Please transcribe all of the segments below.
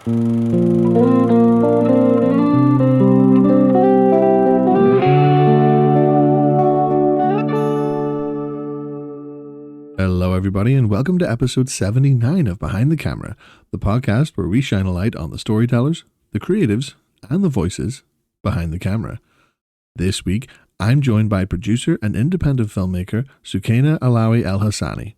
Hello, everybody, and welcome to episode 79 of Behind the Camera, the podcast where we shine a light on the storytellers, the creatives, and the voices behind the camera. This week, I'm joined by producer and independent filmmaker Soukaina Alaoui El Hassani.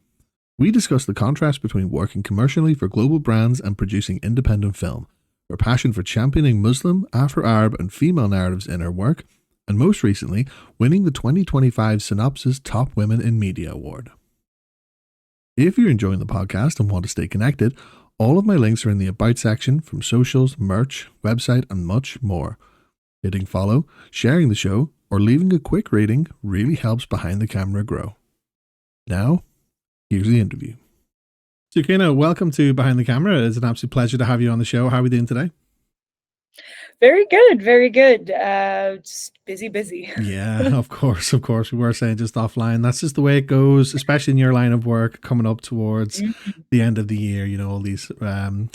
We discuss the contrast between working commercially for global brands and producing independent film, her passion for championing Muslim, Afro-Arab, and female narratives in her work, and most recently, winning the 2025 Synopsis Top Women in Media Award. If you're enjoying the podcast and want to stay connected, all of my links are in the About section from socials, merch, website, and much more. Hitting follow, sharing the show, or leaving a quick rating really helps Behind the Camera grow. Now, here's the interview. Soukaina, welcome to Behind the Camera. It's an absolute pleasure to have you on the show. How are we doing today? Very good, very good. Just busy. Yeah, of course. We were saying just offline. That's just the way it goes, especially in your line of work, coming up towards the end of the year. You know, all these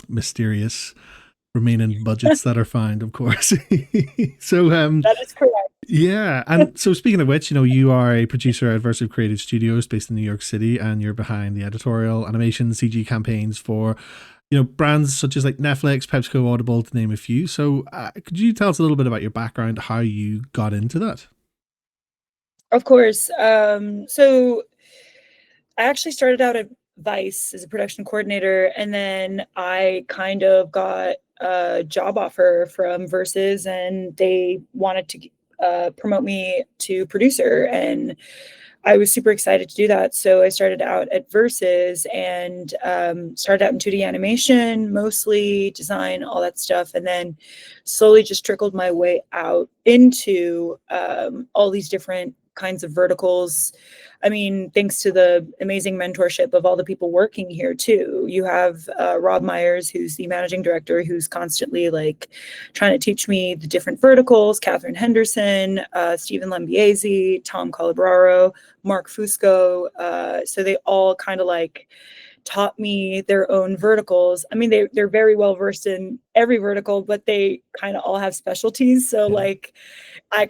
mysterious remaining budgets that are found, of course. So that is correct. Yeah, and so speaking of which, you know, you are a producer at Versive Creative Studios based in New York City, and you're behind the editorial, animation, CG campaigns for, you know, brands such as like Netflix, PepsiCo, Audible, to name a few. So could you tell us a little bit about your background, how you got into that? Of course. So I actually started out at Vice as a production coordinator, and then I kind of got a job offer from Versus, and they wanted to promote me to producer, and I was super excited to do that. So I started out at Versus and started out in 2D animation, mostly design, all that stuff. And then slowly just trickled my way out into all these different kinds of verticals. I mean, thanks to the amazing mentorship of all the people working here too. You have Rob Myers, who's the managing director, who's constantly like trying to teach me the different verticals, Catherine Henderson, Stephen Lambiese, Tom Calabraro, Mark Fusco. So they all kind of like taught me their own verticals. I mean, they're very well versed in every vertical, but they kind of all have specialties. So like I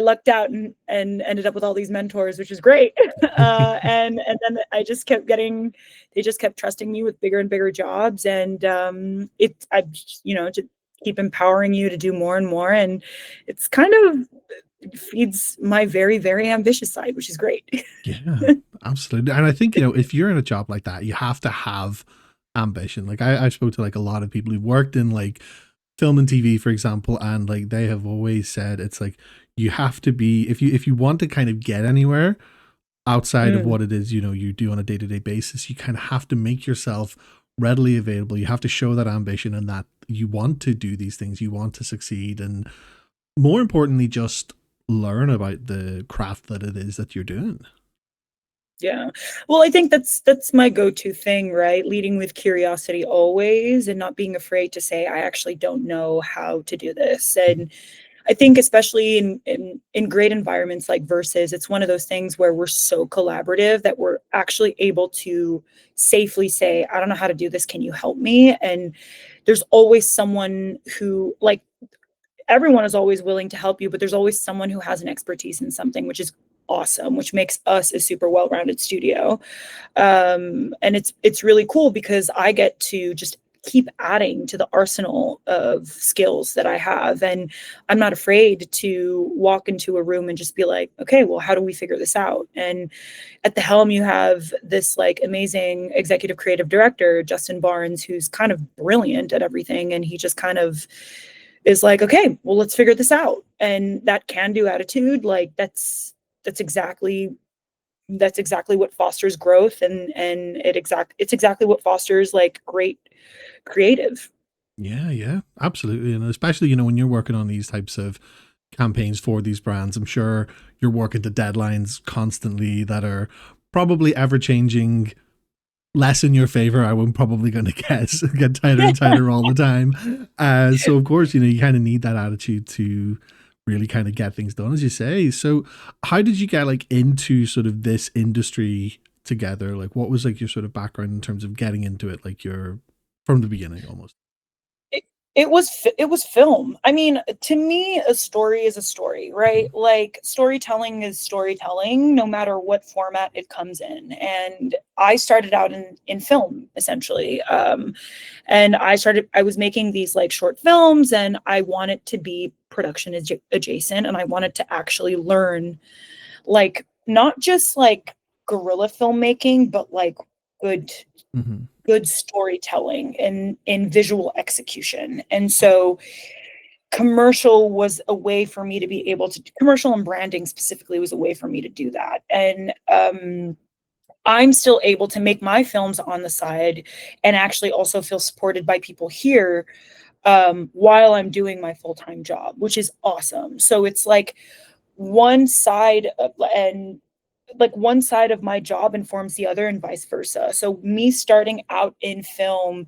lucked out and ended up with all these mentors, which is great. And then I just kept they just kept trusting me with bigger and bigger jobs. And to keep empowering you to do more and more. And it's kind of feeds my very, very ambitious side, which is great. Yeah, absolutely. And I think, you know, if you're in a job like that, you have to have ambition. Like I spoke to like a lot of people who worked in like film and TV, for example, and like they have always said it's like you have to be, if you want to kind of get anywhere outside of what it is, you know, you do on a day-to-day basis, you kind of have to make yourself readily available. You have to show that ambition and that you want to do these things, you want to succeed, and more importantly, just learn about the craft that it is that you're doing. Yeah. Well, I think that's my go-to thing, right? Leading with curiosity always, and not being afraid to say, I actually don't know how to do this. And I think especially in great environments like Versus, it's one of those things where we're so collaborative that we're actually able to safely say, I don't know how to do this. Can you help me? And there's always someone who, like, everyone is always willing to help you, but there's always someone who has an expertise in something, which is awesome, which makes us a super well-rounded studio. And it's really cool because I get to just keep adding to the arsenal of skills that I have. And I'm not afraid to walk into a room and just be like, okay, well, how do we figure this out? And at the helm, you have this like amazing executive creative director, Justin Barnes, who's kind of brilliant at everything. And he just kind of is like, okay, well, let's figure this out. And that can-do attitude, like that's exactly what fosters growth, and it's exactly what fosters like great creative. Yeah, absolutely. And especially, you know, when you're working on these types of campaigns for these brands, I'm sure you're working to deadlines constantly that are probably ever changing, less in your favor. I'm probably going to guess get tighter and tighter all the time. So of course, you know, you kind of need that attitude to really kind of get things done, as you say. So how did you get like into sort of this industry together? Like what was like your sort of background in terms of getting into it? Like you're from the beginning almost. It was film. I mean, to me, a story is a story, right? Mhm. Like storytelling is storytelling, no matter what format it comes in. And I started out in film essentially, and I was making these like short films, and I wanted to be production adjacent, and I wanted to actually learn like not just like guerrilla filmmaking, but like good Mhm. good storytelling and in visual execution. And so commercial was a way for me to be able to commercial and branding specifically was a way for me to do that. And I'm still able to make my films on the side and actually also feel supported by people here while I'm doing my full-time job, which is awesome. So it's like one side of, and like one side of my job informs the other and vice versa. So me starting out in film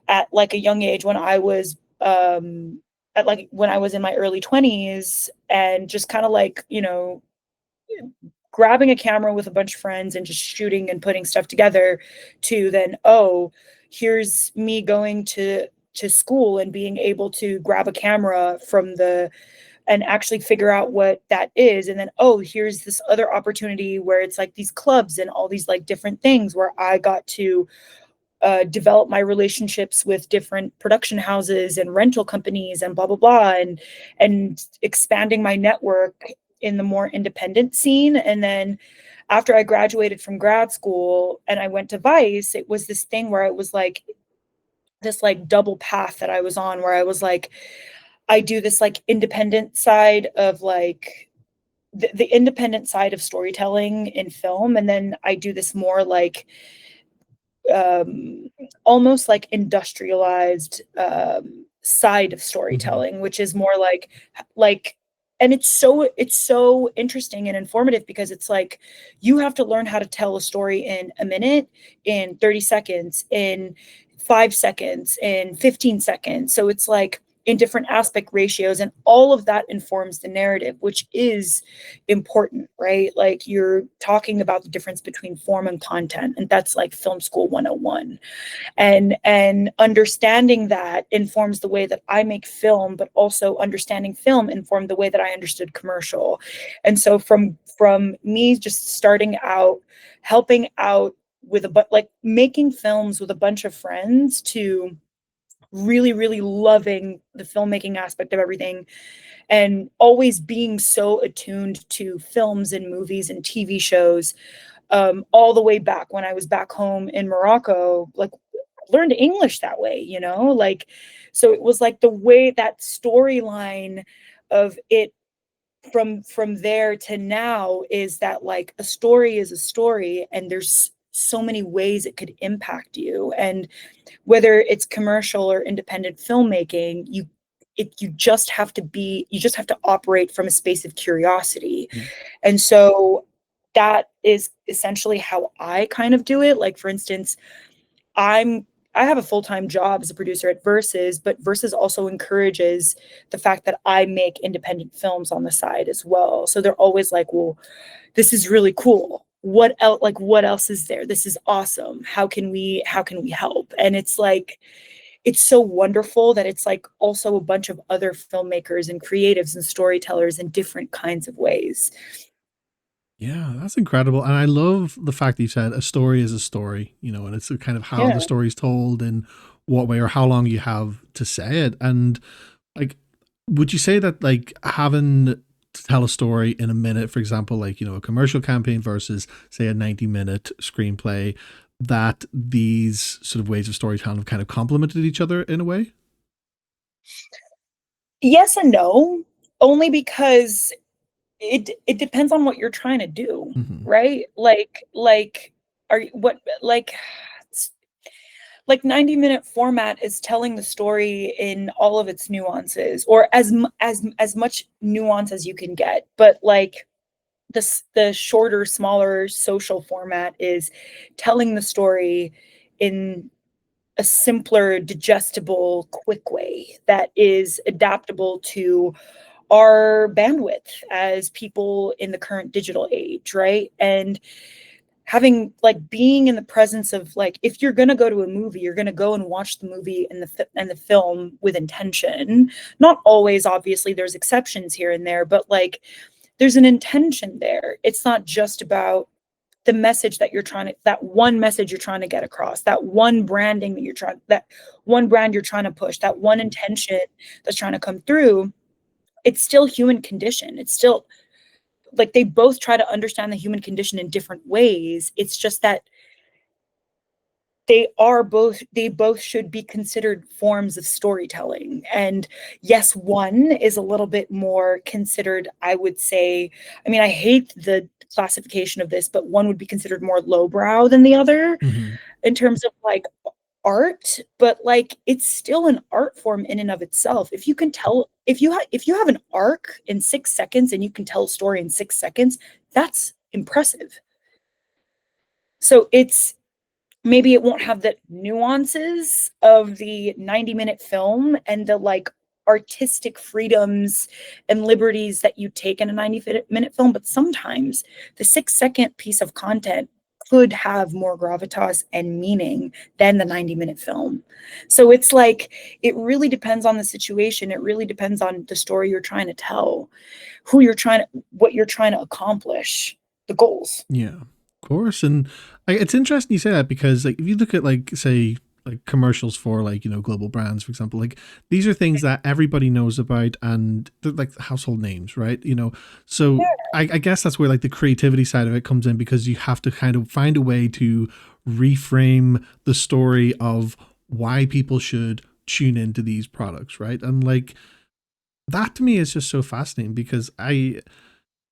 at like a young age when I was at like when I was in my early 20s and just kind of like, you know, grabbing a camera with a bunch of friends and just shooting and putting stuff together to then, oh, here's me going to school and being able to grab a camera from the and actually figure out what that is. And then, oh, here's this other opportunity where it's like these clubs and all these like different things where I got to develop my relationships with different production houses and rental companies and blah blah blah and expanding my network in the more independent scene. And then after I graduated from grad school and I went to Vice, it was this thing where it was like this like double path that I was on where I was like I do this like independent side of like the independent side of storytelling in film, and then I do this more like um, almost like industrialized side of Mhm. storytelling, which is more like and it's so interesting and informative because it's like you have to learn how to tell a story in a minute, in 30 seconds, in 5 seconds, in 15 seconds. So it's like in different aspect ratios, and all of that informs the narrative, which is important, right? Like you're talking about the difference between form and content, and that's like film school 101. And understanding that informs the way that I make film, but also understanding film informed the way that I understood commercial. And so from me just starting out helping out with a but like making films with a bunch of friends to really really loving the filmmaking aspect of everything and always being so attuned to films and movies and TV shows, all the way back when I was back home in Morocco, like learned English that way, you know, like so it was like the way that storyline of it from there to now is that like a story is a story and there's so many ways it could impact you. And whether it's commercial or independent filmmaking, you just have to operate from a space of curiosity. Yeah. And so that is essentially how I kind of do it. Like for instance, I'm I have a full-time job as a producer at Versus, but Versus also encourages the fact that I make independent films on the side as well. So they're always like, "Well, this is really cool. What else is there? This is awesome. How can we help?" And it's like it's so wonderful that it's like also a bunch of other filmmakers and creatives and storytellers in different kinds of ways. Yeah, that's incredible. And I love the fact that you said a story is a story, you know, and it's a kind of how the Yeah. story is told and what way or how long you have to say it. And like, would you say that like having to tell a story in a minute, for example, like, you know, a commercial campaign versus say a 90-minute screenplay, that these sort of ways of storytelling have kind of complemented each other in a way? Yes and no, only because it depends on what you're trying to do, Hmm. right? Like are you what like 90-minute format is telling the story in all of its nuances or as much nuance as you can get. But like the shorter, smaller social format is telling the story in a simpler, digestible, quick way that is adaptable to our bandwidth as people in the current digital age, right? And having like being in the presence of like, if you're going to go to a movie, you're going to go and watch the movie and the film with intention. Not always, obviously there's exceptions here and there, but like there's an intention there. It's not just about the message that you're trying to, that one message you're trying to get across, that one branding that you're trying, that one brand you're trying to push, that one intention that's trying to come through. It's still human condition. It's still like they both try to understand the human condition in different ways. It's just that they both should be considered forms of storytelling. And yes, one is a little bit more considered, I would say, I mean, I hate the classification of this, but one would be considered more lowbrow than the other in terms of like art, but like it's still an art form in and of itself. If you can tell, if you have an arc in 6 seconds and you can tell a story in 6 seconds, that's impressive. So it's, maybe it won't have the nuances of the 90-minute film and the like artistic freedoms and liberties that you take in a 90-minute film, but sometimes the 6-second piece of content could have more gravitas and meaning than the 90-minute film. So it's like, it really depends on the situation. It really depends on the story you're trying to tell, who you're trying to, what you're trying to accomplish, the goals. Yeah, of course. And it's interesting you say that, because like if you look at like say like commercials for like, you know, global brands, for example, like these are things that everybody knows about and they're like household names, right? You know, so I guess that's where like the creativity side of it comes in, because you have to kind of find a way to reframe the story of why people should tune into these products, right? And like that to me is just so fascinating, because I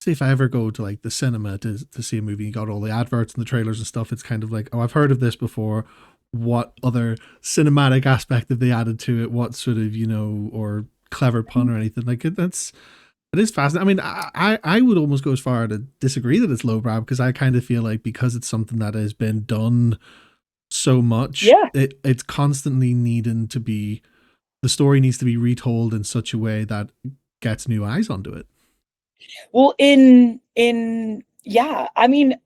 say if I ever go to like the cinema to see a movie, you got all the adverts and the trailers and stuff, it's kind of like, oh, I've heard of this before. What other cinematic aspect have they added to it? What sort of, you know, or clever pun or anything like it? It is fascinating. I mean, I would almost go as far to disagree that it's lowbrow, because I kind of feel like because it's something that has been done so much, it's constantly needing to be, the story needs to be retold in such a way that gets new eyes onto it. Well, yeah, I mean,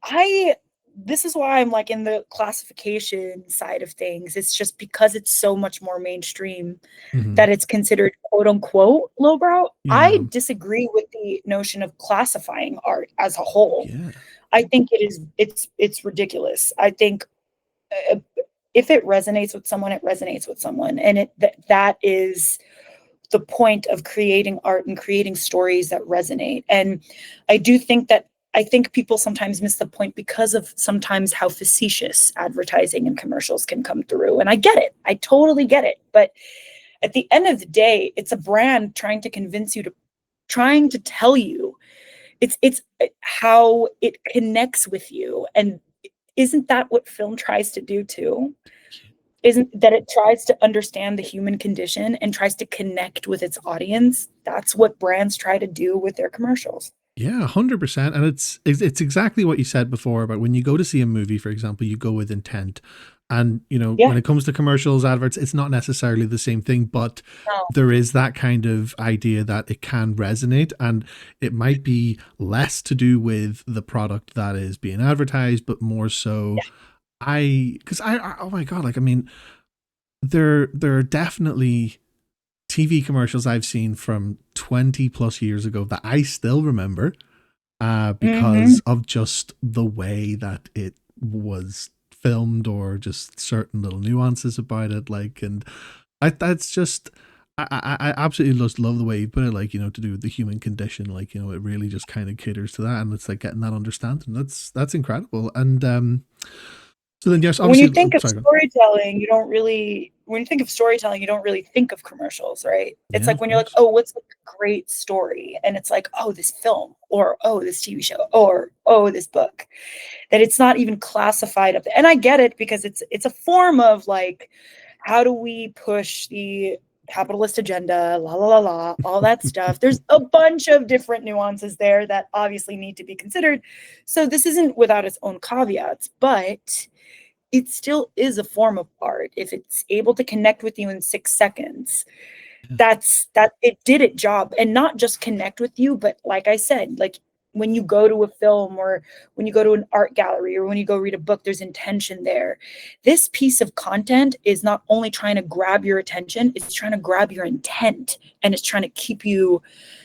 this is why I'm like in the classification side of things. It's just because it's so much more mainstream that it's considered quote unquote lowbrow. I disagree with the notion of classifying art as a whole. I think it's ridiculous. I think if it resonates with someone, it resonates with someone, and that is the point of creating art and creating stories that resonate. And I think people sometimes miss the point because of sometimes how facetious advertising and commercials can come through. And I get it. I totally get it. But at the end of the day, it's a brand trying to convince you, trying to tell you, it's how it connects with you. And isn't that what film tries to do too? Isn't that it tries to understand the human condition and tries to connect with its audience? That's what brands try to do with their commercials. Yeah, 100%. And it's exactly what you said before about when you go to see a movie, for example, you go with intent. And, you know, when it comes to commercials, adverts, it's not necessarily the same thing, but there is that kind of idea that it can resonate, and it might be less to do with the product that is being advertised, but more so because oh my God, like, I mean, there are definitely TV commercials I've seen from 20 plus years ago that I still remember because of just the way that it was filmed, or just certain little nuances about it. Like, and that's just, I absolutely just love the way you put it, like, you know, to do with the human condition. Like, you know, it really just kind of caters to that. And it's like getting that understanding. That's incredible. And, so then, yes, when you think of storytelling, you don't really think of commercials, right? It's like when you're like, oh, what's a great story? And it's like, oh, this film, or oh, this TV show, or oh, this book, that it's not even classified up. And I get it, because it's a form of like, how do we push the capitalist agenda, la la la la, all that stuff. There's a bunch of different nuances there that obviously need to be considered. So this isn't without its own caveats, but it still is a form of art. If it's able to connect with you in 6 seconds, that it did its job. And not just connect with you, but like I said, like when you go to a film or when you go to an art gallery or when you go read a book, there's intention there. This piece of content is not only trying to grab your attention, it's trying to grab your intent, and it's trying to keep you,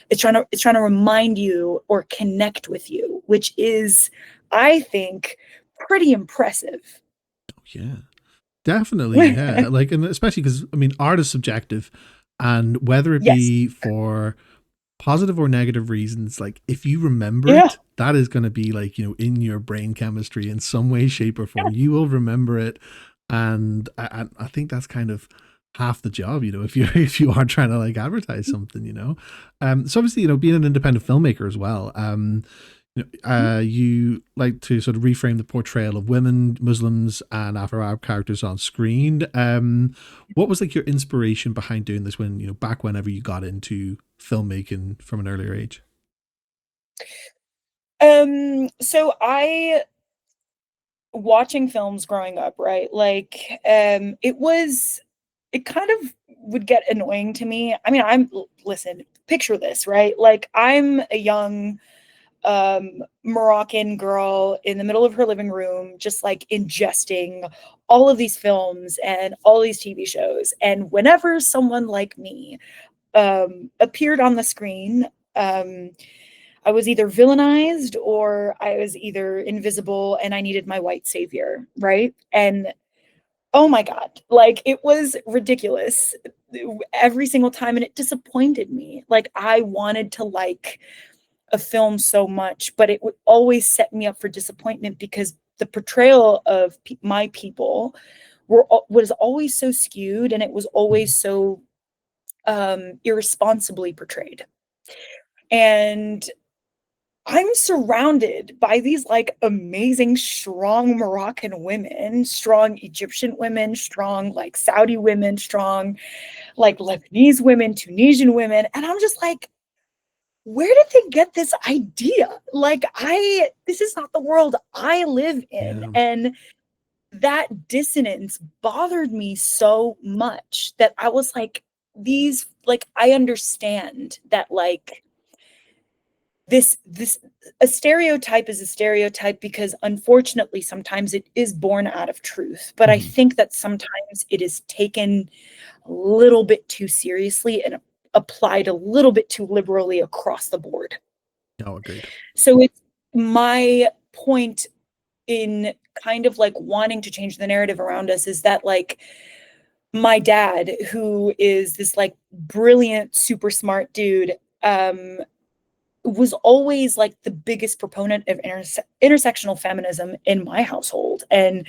it's trying to remind you or connect with you, which is, I think, pretty impressive. Yeah, definitely. Yeah. Like, and especially because, I mean, art is subjective, and whether it Yes. be for positive or negative reasons, like if you remember Yeah. it, that is going to be like, in your brain chemistry in some way, shape, or form. You will remember it. And I think that's kind of half the job, if you if you are trying to like advertise something. So obviously, being an independent filmmaker as well, you like to sort of reframe the portrayal of women, Muslims, and Afro-Arab characters on screen. What was like your inspiration behind doing this when, back whenever you got into filmmaking from an earlier age? So I watching films growing up, right? Like, it kind of would get annoying to me. I mean, listen, picture this, right? Like, I'm a young Moroccan girl in the middle of her living room, just like ingesting all of these films and all these TV shows. And whenever someone like me appeared on the screen, um, I was either villainized or I was either invisible and I needed my white savior, right? And oh my God, like it was ridiculous every single time, and it disappointed me. Like, I wanted to like a film so much, but it would always set me up for disappointment because the portrayal of my people was always so skewed, and it was always so irresponsibly portrayed. And I'm surrounded by these like amazing, strong Moroccan women, strong Egyptian women, strong like Saudi women, strong like Lebanese women, Tunisian women. And I'm just like, where did they get this idea? Like, this is not the world I live in. Yeah. And that dissonance bothered me so much that I was like, I understand that like this a stereotype is a stereotype because unfortunately sometimes it is born out of truth, but I Mm-hmm. think that sometimes it is taken a little bit too seriously and applied a little bit too liberally across the board. Oh, agreed. So it's my point in kind of like wanting to change the narrative around us is that like my dad, who is this like brilliant super smart dude, was always like the biggest proponent of intersectional feminism in my household. And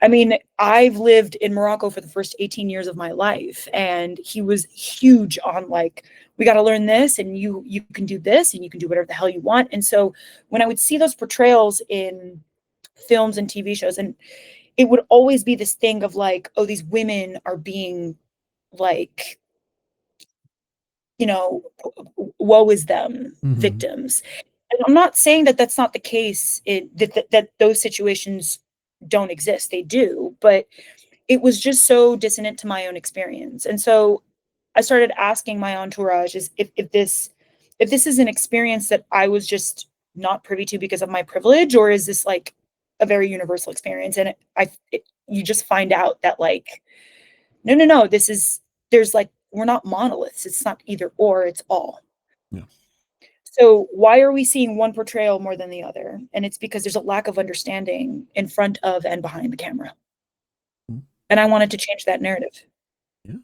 I mean, I've lived in Morocco for the first 18 years of my life, and he was huge on like, we got to learn this, and you can do this, and you can do whatever the hell you want. And so when I would see those portrayals in films and TV shows, and it would always be this thing of like, oh, these women are being like, you know, woe is them Mm-hmm. victims. And I'm not saying that that's not the case, that those situations don't exist. They do, but it was just so dissonant to my own experience. And so I started asking my entourage is if this is an experience that I was just not privy to because of my privilege, or is this like a very universal experience? And you just find out that like, no, there's like, we're not monoliths. It's not either or, it's all. Yeah. So why are we seeing one portrayal more than the other? And it's because there's a lack of understanding in front of and behind the camera. Mm-hmm. And I wanted to change that narrative. Yeah.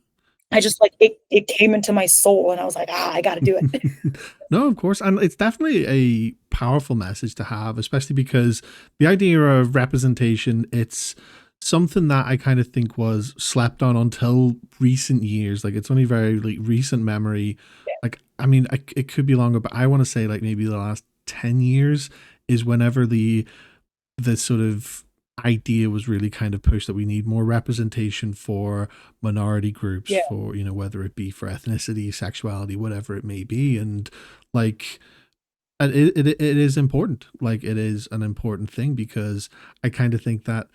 I just like it came into my soul, and I was like, I got to do it. No, of course. And it's definitely a powerful message to have, especially because the idea of representation, it's something that I kind of think was slept on until recent years. Like, it's only very like recent memory. Like, I mean, it could be longer, but I want to say like maybe the last 10 years is whenever the sort of idea was really kind of pushed that we need more representation for minority groups, Yeah. for whether it be for ethnicity, sexuality, whatever it may be. And like, and it is important, like it is an important thing, because I kind of think that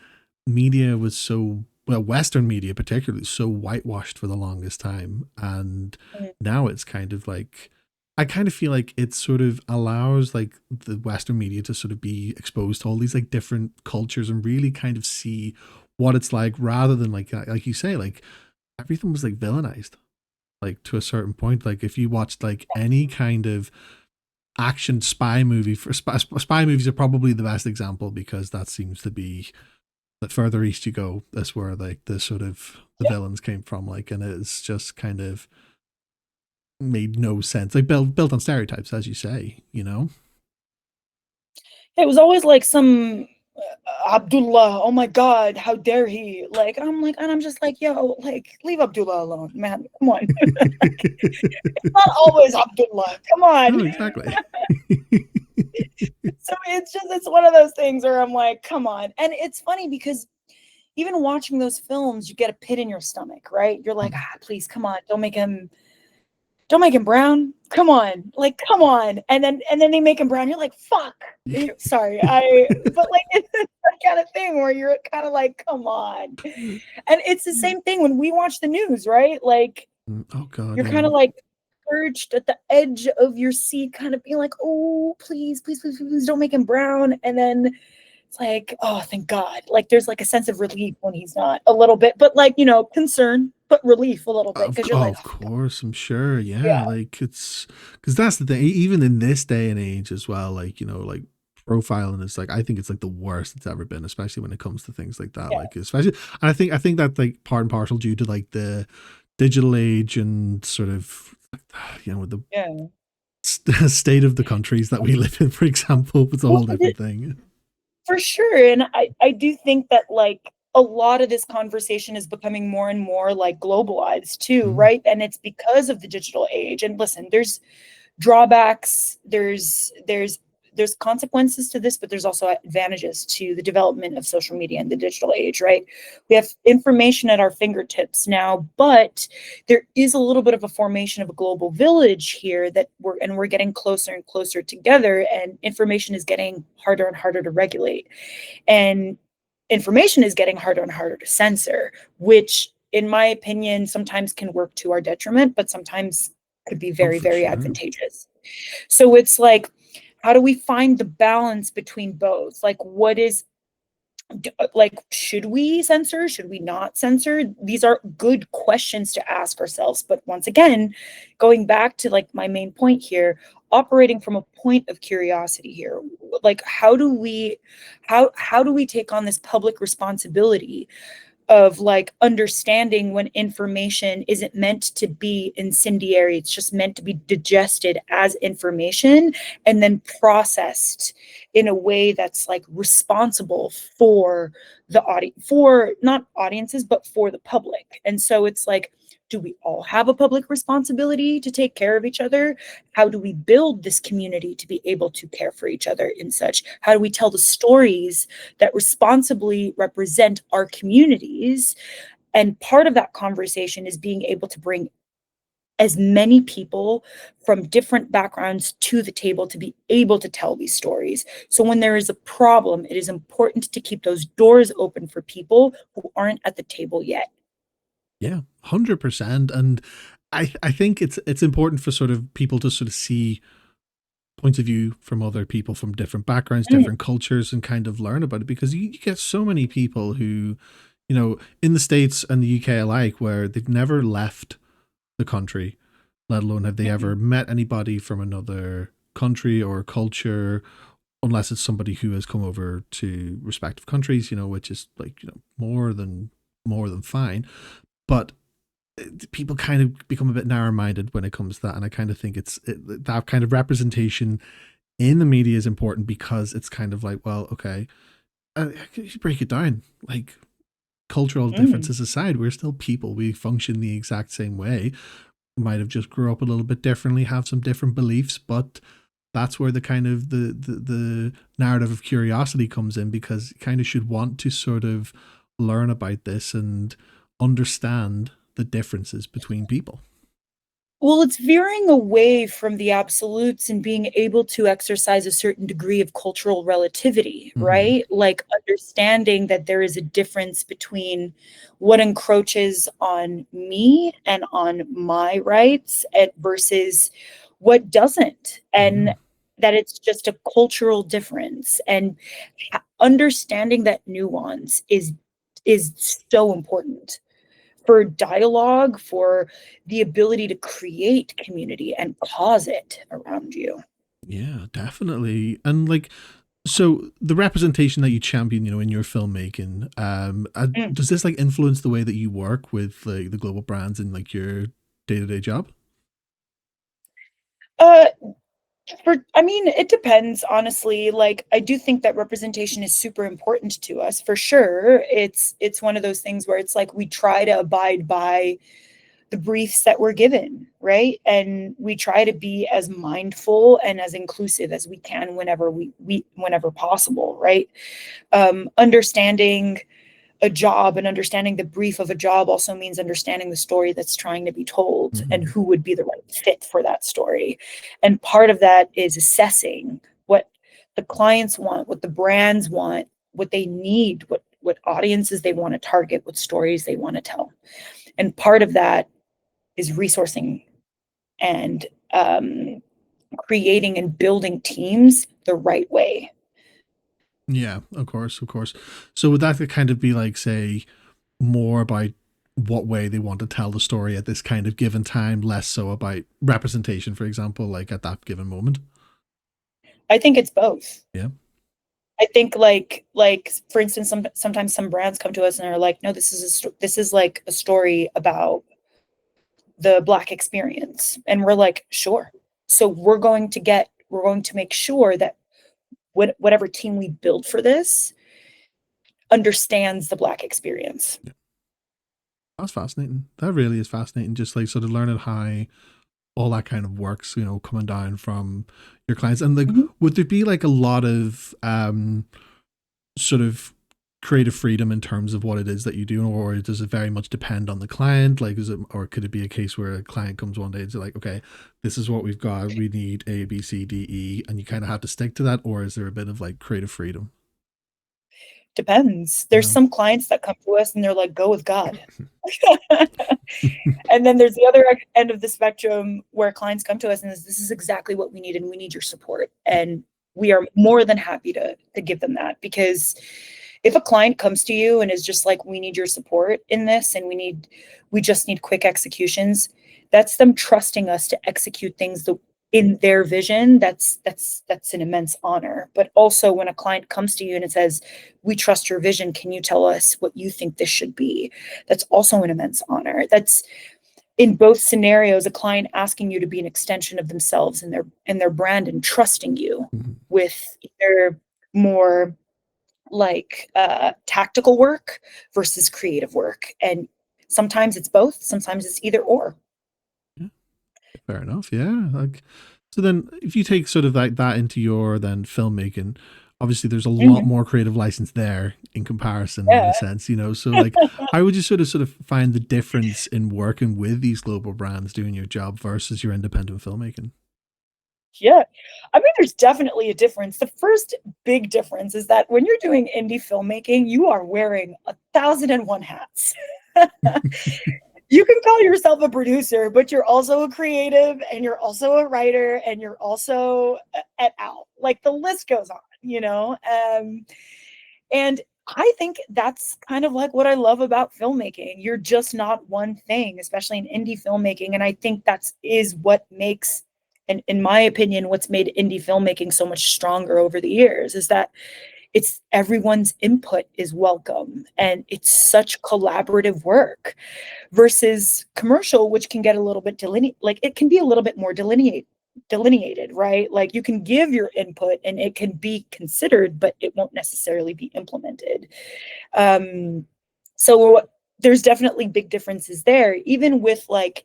media was so, well, Western media particularly, so whitewashed for the longest time, and Mhm. now it's kind of like I kind of feel like it sort of allows like the Western media to sort of be exposed to all these like different cultures and really kind of see what it's like, rather than like you say, like everything was like villainized, like to a certain point. Like if you watched like any kind of action spy movie, for spy movies are probably the best example, because that seems to be, the further east you go, that's where like the sort of the Yeah. villains came from. Like, and it's just kind of made no sense. Like built on stereotypes, as you say, you know. It was always like some Abdullah, oh my God, how dare he? Like, and I'm just like, yo, like, leave Abdullah alone, man. Come on. It's not always Abdullah. Come on. No, exactly. So it's one of those things where I'm like, come on. And it's funny because even watching those films, you get a pit in your stomach, right? You're like, please, come on, don't make him brown. Come on, like, come on. And then they make him brown. You're like, fuck. Sorry, but like it's that kind of thing where you're kind of like, come on. And it's the same thing when we watch the news, right? Like Oh God, you're yeah. kind of like perched at the edge of your seat, kind of being like, oh, please, please, please, please don't make him brown. And then it's like, oh, thank God. Like there's like a sense of relief when he's not, a little bit, but like, concern, but relief a little bit because you're like, Of oh, course, I'm sure. Yeah, yeah, like it's because that's the thing. Even in this day and age, as well, like like profiling is like, I think it's like the worst it's ever been, especially when it comes to things like that. yeah, Like especially, and I think that like part and parcel due to like the digital age and sort of with the yeah. state of the countries that we live in, for example, it's a Well, whole different thing. for sure. And I do think that like a lot of this conversation is becoming more and more like globalized too, Mm. right? And it's because of the digital age. And listen, there's drawbacks, there's consequences to this, but there's also advantages to the development of social media and the digital age, right? We have information at our fingertips now, but there is a little bit of a formation of a global village here that we're getting closer and closer together, and information is getting harder and harder to regulate, and information is getting harder and harder to censor, which in my opinion sometimes can work to our detriment, but sometimes could be Oh, very, for very sure. advantageous. So it's like, how do we find the balance between both? Like, what is like, should we censor? Should we not censor? These are good questions to ask ourselves. But once again, going back to like my main point here, operating from a point of curiosity here, like how do we take on this public responsibility of like understanding when information isn't meant to be incendiary, it's just meant to be digested as information and then processed in a way that's like responsible for the audience, for not audiences but for the public. And so it's like, do we all have a public responsibility to take care of each other? How do we build this community to be able to care for each other in such? How do we tell the stories that responsibly represent our communities? And part of that conversation is being able to bring as many people from different backgrounds to the table to be able to tell these stories. So when there is a problem, it is important to keep those doors open for people who aren't at the table yet. Yeah, 100%. And I think it's important for sort of people to sort of see points of view from other people from different backgrounds, Mm, different cultures, and kind of learn about it, because you get so many people who, in the States and the UK alike, where they've never left the country, let alone have they ever mm, met anybody from another country or culture, unless it's somebody who has come over to respective countries, which is like, more than fine. But people kind of become a bit narrow-minded when it comes to that, and I kind of think that kind of representation in the media is important, because it's kind of like, well, okay, you break it down, like cultural mm. differences aside, we're still people, we function the exact same way, might have just grew up a little bit differently, have some different beliefs, but that's where the kind of the narrative of curiosity comes in, because you kind of should want to sort of learn about this and understand the differences between people. Well, it's veering away from the absolutes and being able to exercise a certain degree of cultural relativity, Mm-hmm. right? Like understanding that there is a difference between what encroaches on me and on my rights versus what doesn't, Yeah. and that it's just a cultural difference, and understanding that nuance is so important for dialogue, for the ability to create community and cause it around you. Yeah, definitely. And like, so the representation that you champion, you know, in your filmmaking, Mm. does this like influence the way that you work with like the global brands in like your day-to-day job? Uh, I mean, it depends, honestly. Like, I do think that representation is super important to us, for sure. It's one of those things where it's like we try to abide by the briefs that we're given, right? And we try to be as mindful and as inclusive as we can whenever we whenever possible, right? Understanding a job and understanding the brief of a job also means understanding the story that's trying to be told and Mm-hmm. who would be the right fit for that story. And part of that is assessing what the clients want, what the brands want, what they need, what audiences they want to target, what stories they want to tell. And part of that is resourcing and creating and building teams the right way. Yeah, of course, of course. So would that kind of be like, say, more about what way they want to tell the story at this kind of given time, less so about representation, for example, like at that given moment? I think it's both. Yeah. I think for instance, sometimes some brands come to us and are like, no, this is like a story about the Black experience, and we're like, sure. So we're going to make sure that whatever team we build for this understands the Black experience. Yeah. That's fascinating. That really is fascinating. Just like sort of learning how all that kind of works, you know, coming down from your clients. And like, Mhm. would there be like a lot of sort of creative freedom in terms of what it is that you do, or does it very much depend on the client? Like, is it, or could it be a case where a client comes one day and say like, okay, this is what we've got, we need A, B, C, D, E, and you kind of have to stick to that, or is there a bit of like creative freedom? Depends. There's Yeah. some clients that come to us and they're like, go with God. And then there's the other end of the spectrum where clients come to us and this is exactly what we need and we need your support. And we are more than happy to give them that, because if a client comes to you and is just like, we need your support in this and we just need quick executions, that's them trusting us to execute things in their vision. That's an immense honor. But also when a client comes to you and it says, we trust your vision, can you tell us what you think this should be? That's also an immense honor. That's in both scenarios a client asking you to be an extension of themselves and their brand and trusting you Mhm. with either more like tactical work versus creative work. And sometimes it's both, sometimes it's either or. Yeah, fair enough. Yeah. Like, so then if you take sort of like that into your then filmmaking, obviously there's a lot Mhm. more creative license there in comparison in Yeah. a sense, you know. So like how would you sort of find the difference in working with these global brands doing your job versus your independent filmmaking? Yeah. I mean, there's definitely a difference. The first big difference is that when you're doing indie filmmaking, you are wearing 1,001 hats. You can call yourself a producer, but you're also a creative and you're also a writer and you're also at out. Like the list goes on, you know? And I think that's kind of like what I love about filmmaking. You're just not one thing, especially in indie filmmaking. And I think that's is what makes, and in my opinion, what's made indie filmmaking so much stronger over the years is that it's everyone's input is welcome and it's such collaborative work versus commercial, which can get a little bit like it can be a little bit more delineated, right? Like you can give your input and it can be considered, but it won't necessarily be implemented. Um, so there's definitely big differences there, even with like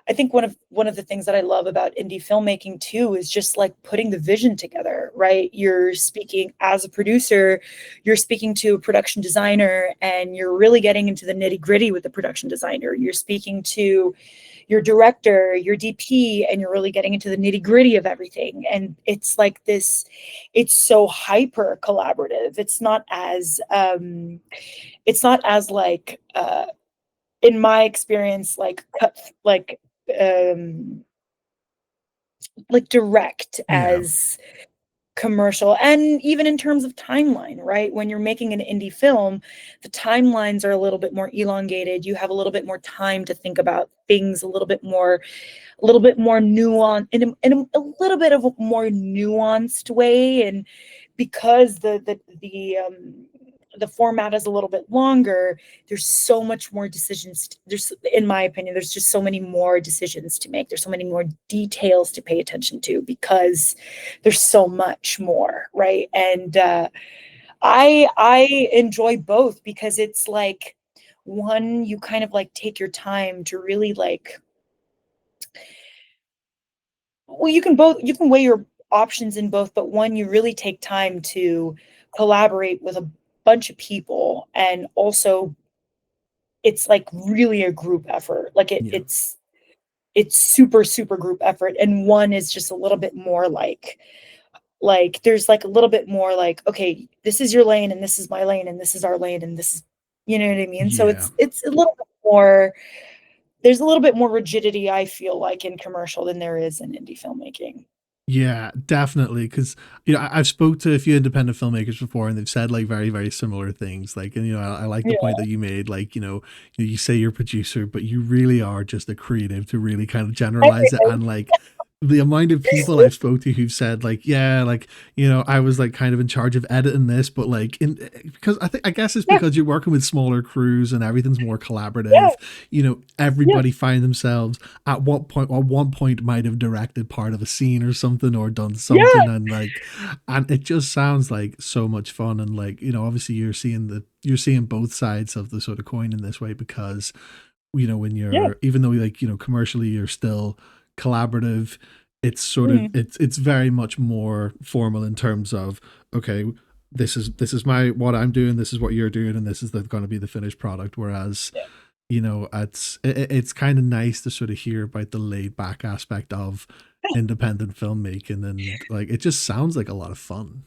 I think one of the things that I love about indie filmmaking too is just like putting the vision together, right? You're speaking as a producer, you're speaking to a production designer, and you're really getting into the nitty gritty with the production designer. You're speaking to your director, your DP, and you're really getting into the nitty gritty of everything. And it's like this, it's so hyper collaborative. It's not as like in my experience, like cut like um like direct Yeah. as commercial, and even in terms of timeline, right? When you're making an indie film, the timelines are a little bit more elongated. You have a little bit more time to think about things a little bit more nuanced, in a little bit of a more nuanced way. And because the format is a little bit longer, there's so much more decisions. There's, in my opinion, there's just so many more decisions to make. There's so many more details to pay attention to because there's so much more, right? And I enjoy both because it's like, one, you kind of like take your time to really like, well, you can weigh your options in both, but one, you really take time to collaborate with a bunch of people, and also it's like really a group effort. Like Yeah. it's super super group effort, and one is just a little bit more like there's like a little bit more like, okay, this is your lane and this is my lane and this is our lane and this is, you know what I mean? So Yeah. it's a little bit more, there's a little bit more rigidity, I feel like, in commercial than there is in indie filmmaking. Yeah, definitely. Because I've spoke to a few independent filmmakers before, and they've said like very, very similar things. Like, and I like the Yeah. point that you made. Like, you say you're a producer, but you really are just a creative to really kind of generalize it. And like, the amount of people I've spoke to who've said like, yeah, like, I was like kind of in charge of editing this, but like because I guess it's Yeah. because you're working with smaller crews and everything's more Yeah. collaborative. Yeah. Everybody find themselves at one point might have directed part of a scene or something, or done Yeah. something, and it just sounds like so much fun. And like, obviously you're seeing both sides of the sort of coin in this way, because when Yeah. you're, even though like, commercially you're still collaborative, it's sort of Mhm. it's very much more formal in terms of, okay, this is my what I'm doing, this is what you're doing, and this is going to be the finished product. Whereas, Yeah. it's kind of nice to sort of hear about the laid back aspect of independent filmmaking, and like it just sounds like a lot of fun.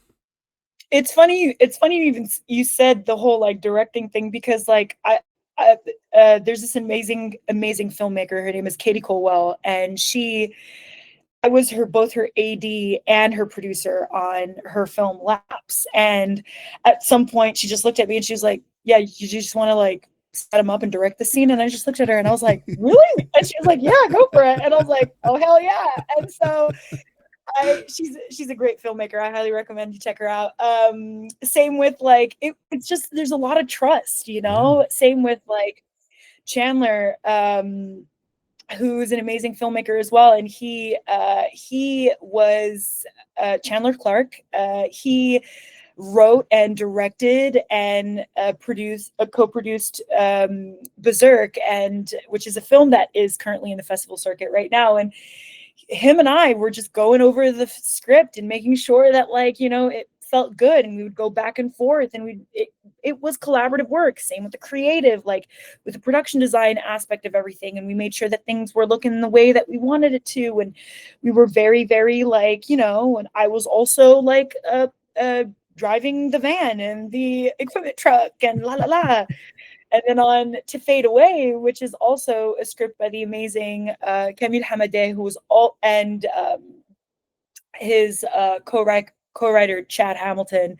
It's funny you said the whole like directing thing, because like I there's this amazing filmmaker. Her name is Katie Colwell, and I was both her AD and her producer on her film Laps. And at some point, she just looked at me and she was like, "Yeah, you just want to like set him up and direct the scene?" And I just looked at her and I was like, "Really?" And she was like, "Yeah, go for it." And I was like, "Oh hell yeah!" And so she's a great filmmaker. I highly recommend you check her out. Same with like it's just there's a lot of trust, you Yeah. know. Same with like Chandler. Who's an amazing filmmaker as well, and he was Chandler Clark. He wrote and directed and co-produced Berserk, and which is a film that is currently in the festival circuit right now. And him and I were just going over the script and making sure that, like, you know, it felt good, and we would go back and forth, and it was collaborative work. Same with the creative, like with the production design aspect of everything, and we made sure that things were looking the way that we wanted it to. And we were very very like, you know, and I was also like driving the van and the equipment truck and la la la. And then on to Fade Away, which is also a script by the amazing Camille Hamadeh, who was all, and his co-writer Chad Hamilton.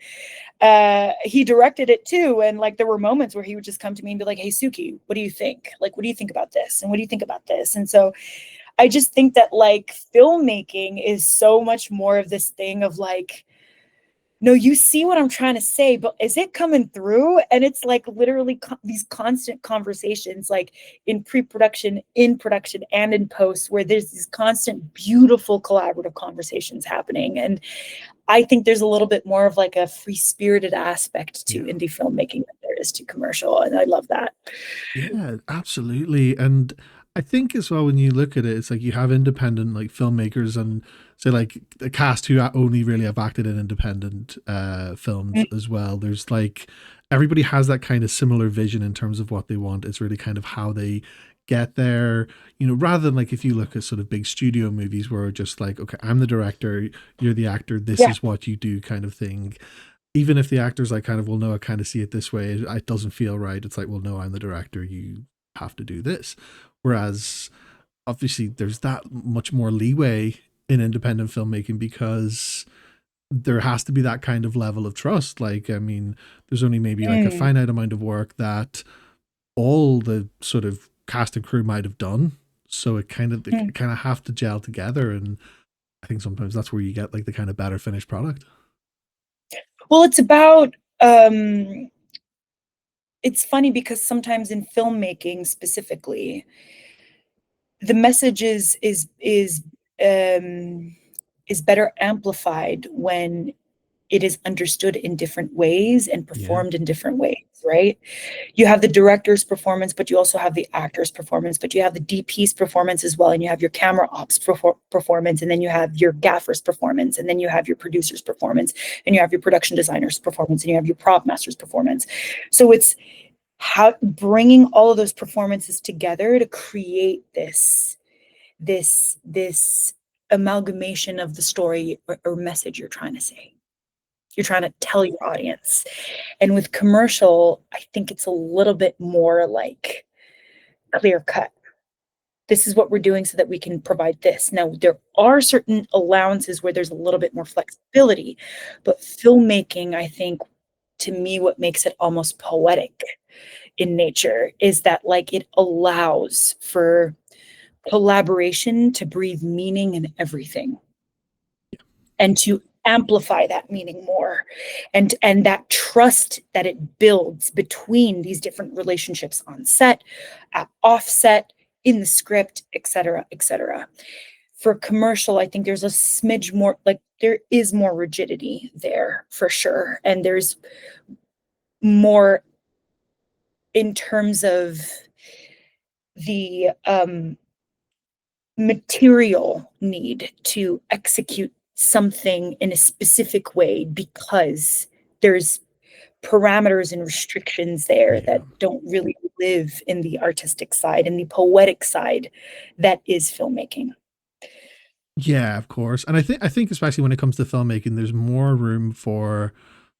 He directed it too, and like there were moments where he would just come to me and be like, "Hey Suki, what do you think? Like, what do you think about this? And what do you think about this?" And so I just think that like filmmaking is so much more of this thing of like, no, you see what I'm trying to say, but is it coming through? And it's like literally these constant conversations, like in pre-production, in production, and in post, where there's these constant, beautiful collaborative conversations happening. And I think there's a little bit more of like a free-spirited aspect to Yeah. indie filmmaking than there is to commercial, and I love that. Yeah, absolutely. And I think as well, when you look at it, it's like you have independent like filmmakers, and say like a cast who only really have acted in independent films Mm. as well. There's like everybody has that kind of similar vision in terms of what they want. It's really kind of how they get there, rather than like if you look at sort of big studio movies where just like, okay, I'm the director, you're the actor, this Yeah, is what you do kind of thing. Even if the actor's like kind of, well, no, I kind of see it this way, it doesn't feel right. It's like, well, no, I'm the director, you have to do this. Whereas obviously there's that much more leeway in independent filmmaking, because there has to be that kind of level of trust. Like, I mean, there's only maybe like a Mm, finite amount of work that all the sort of cast and crew might have done. So mm. it kind of have to gel together, and I think sometimes that's where you get like the kind of better finished product. Well, it's about um it's funny because sometimes in filmmaking specifically, the message um is better amplified when it is understood in different ways and Yeah, performed in different ways, right? You have the director's performance, but you also have the actor's performance, but you have the DP's performance as well, and you have your camera ops performance, and then you have your gaffer's performance, and then you have your producer's performance, and you have your production designer's performance, and you have your prop master's performance. So it's how bringing all of those performances together to create this amalgamation of the story or message you're trying to say, you're trying to tell your audience. And with commercial, I think it's a little bit more like clear cut. This is what we're doing so that we can provide this. Now, there are certain allowances where there's a little bit more flexibility, but filmmaking, I think, to me, what makes it almost poetic in nature is that, like, it allows for collaboration to breathe meaning in everything and to amplify that meaning more, and that trust that it builds between these different relationships on set, at offset, in the script, etc., etc. For commercial, I think there's a smidge more, like there is more rigidity there for sure, and there's more in terms of the material need to execute something in a specific way because there's parameters and restrictions there yeah, that don't really live in the artistic side and the poetic side that is filmmaking. yeah, of course. And I think especially when it comes to filmmaking, there's more room for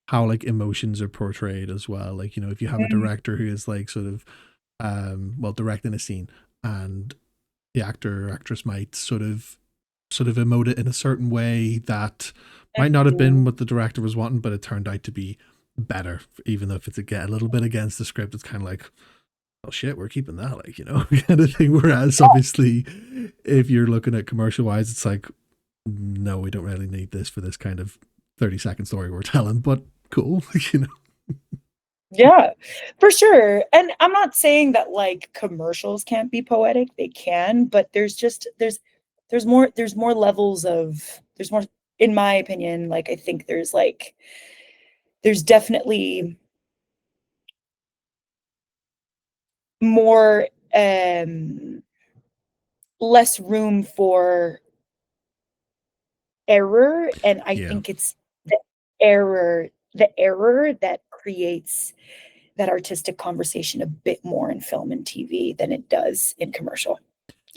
how like emotions are portrayed as well. Like, you know, if you have a Mm, director who is like sort of well, directing a scene, and the actor or actress might sort of emote it in a certain way that might not have been mm, what the director was wanting, but it turned out to be better. Even though if it's a little bit against the script, it's kind of like, oh shit, we're keeping that, like, you know, kind of thing. Whereas obviously, if you're looking at commercial wise, it's like, no, we don't really need this for this kind of 30-second story we're telling, but cool, you know. yeah, for sure. And I'm not saying that like commercials can't be poetic. They can, but there's more levels of there's more, in my opinion, like I think there's definitely more less room for error, and I Yeah, think it's the error that creates that artistic conversation a bit more in film and TV than it does in commercial.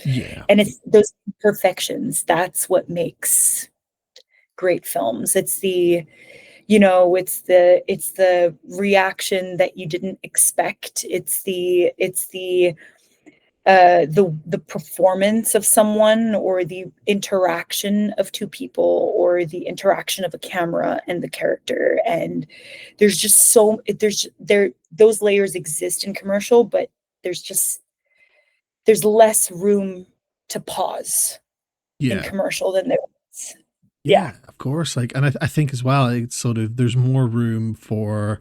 yeah, And it's those imperfections, that's what makes great films. It's the reaction that you didn't expect. It's the performance of someone, or the interaction of two people, or the interaction of a camera and the character. And there's just so there's there those layers exist in commercial, but there's less room to pause in yeah. commercial than there is. Yeah. Yeah, of course. Like, and I think as well, it's sort of there's more room for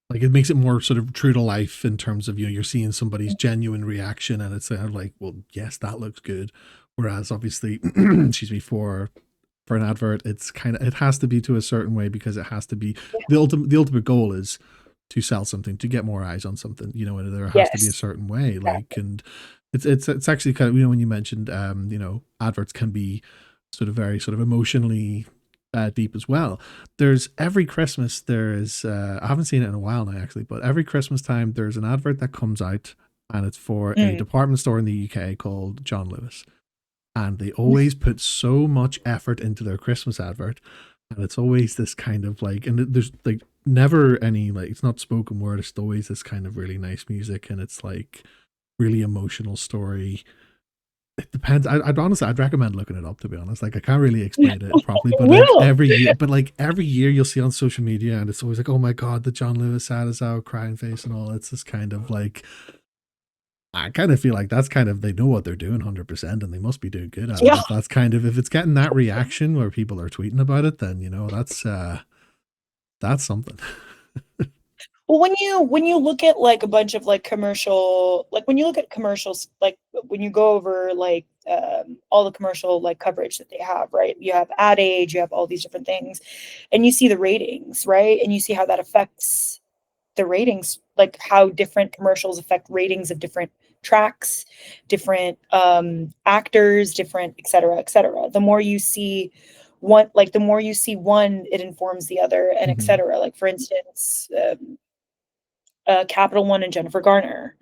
like it makes it more sort of true to life in terms of, you know, you're seeing somebody's genuine reaction, and it's like, well, yes, that looks good. Whereas obviously, excuse me, for an advert, it's kind of, it has to be to a certain way, because it has to be the ultimate goal is to sell something, to get more eyes on something, you know, and there has to be a Yes. certain way. Like, Exactly. and it's actually kind of, you know, when you mentioned you know, adverts can be sort of very sort of emotionally deep as well. There's every Christmas there is I haven't seen it in a while now actually, but every Christmas time there's an advert that comes out, and it's for a Mm. department store in the UK called John Lewis, and they always put so much effort into their Christmas advert, and it's always this kind of like, and there's like never any, like, it's not spoken word, it's always this kind of really nice music, and it's like really emotional story. It depends. I'd honestly, I'd recommend looking it up, to be honest. Like, I can't really explain it properly, but like Will. every year you'll see on social media, and it's always like, oh my god, the John Lewis sad as out crying face and all. It's just kind of like, I kind of feel like that's kind of, they know what they're doing 100%, and they must be doing good at it. Yeah. If that's kind of, if it's getting that reaction where people are tweeting about it, then that's something. Well, when you look at like a bunch of like commercial, like when you look at commercials, like when you go over like all the commercial like coverage that they have, right? You have Ad Age, you have all these different things, and you see the ratings, right? And you see how that affects the ratings, like how different commercials affect ratings of different tracks, different actors, different et cetera, et cetera. The more you see one, like the more you see one, it informs the other, and et Mm-hmm. cetera. Like for instance, Capital One and Jennifer Garner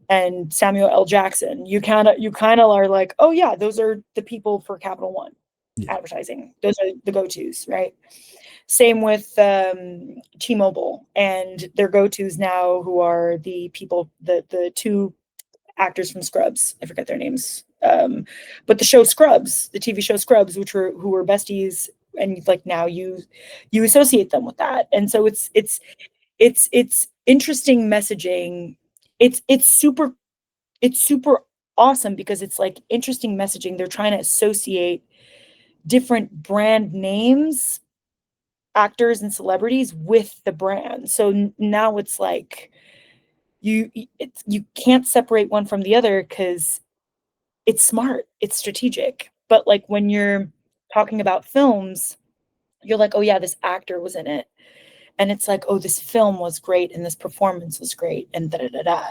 and Samuel L. Jackson. You kind of are like, oh yeah, those are the people for Capital One Yeah. advertising. Those are the go-tos, right? Same with T-Mobile and their go-tos now, who are the people, the two actors from Scrubs. I forget their names. But the show Scrubs, the TV show Scrubs, who were besties, and like now you associate them with that, and so it's interesting messaging. It's super awesome because it's like interesting messaging. They're trying to associate different brand names, actors and celebrities with the brand. So now it's like you can't separate one from the other because it's smart, it's strategic. But like when you're talking about films, you're like, oh yeah, this actor was in it. And it's like, oh, this film was great and this performance was great and da da da da.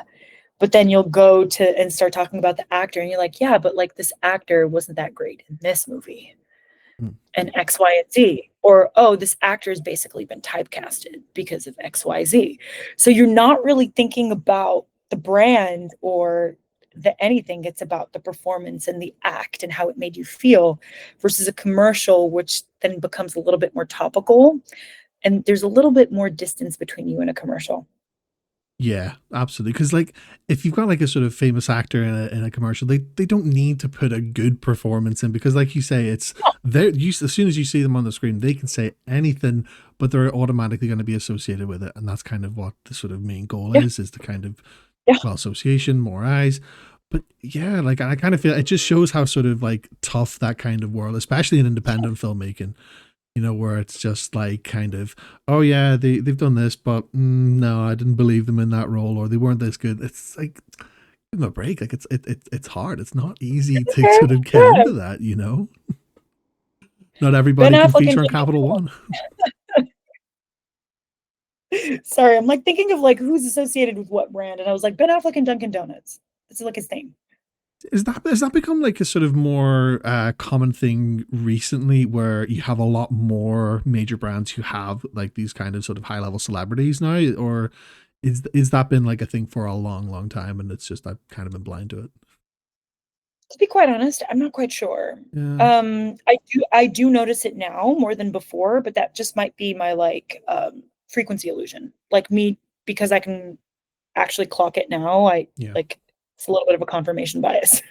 But then you'll go to and start talking about the actor and you're like, yeah, but like this actor wasn't that great in this movie Mm. and X, Y, and Z. Or, oh, this actor has basically been typecasted because of X, Y, Z. So you're not really thinking about the brand or the anything. It's about the performance and the act and how it made you feel versus a commercial, which then becomes a little bit more topical. And there's a little bit more distance between you and a commercial. Yeah, absolutely. Because like, if you've got like a sort of famous actor in a commercial, they don't need to put a good performance in, because, like you say, it's there. You, as soon as you see them on the screen, they can say anything, but they're automatically going to be associated with it, and that's kind of what the sort of main goal Yeah. is to kind of, Yeah. well, association, more eyes. But yeah, like, I kind of feel it just shows how sort of like tough that kind of world, especially in independent filmmaking, where it's just like kind of, oh yeah, they've done this, but no, I didn't believe them in that role, or they weren't this good. It's like, give them a break. Like, it's hard. It's not easy to sort of get Yeah. into that. Not Ben everybody can Affleck feature and on Capital One. sorry, I'm like thinking of like who's associated with what brand, and I was like Ben Affleck and Dunkin' Donuts. It's like his thing. Has that become like a sort of more common thing recently, where you have a lot more major brands who have like these kind of sort of high level celebrities now, or is that been like a thing for a long, long time, and it's just I've kind of been blind to it? To be quite honest, I'm not quite sure. Yeah. I do notice it now more than before, but that just might be my like frequency illusion. Like me, because I can actually clock it now. I Yeah. like it's a little bit of a confirmation bias.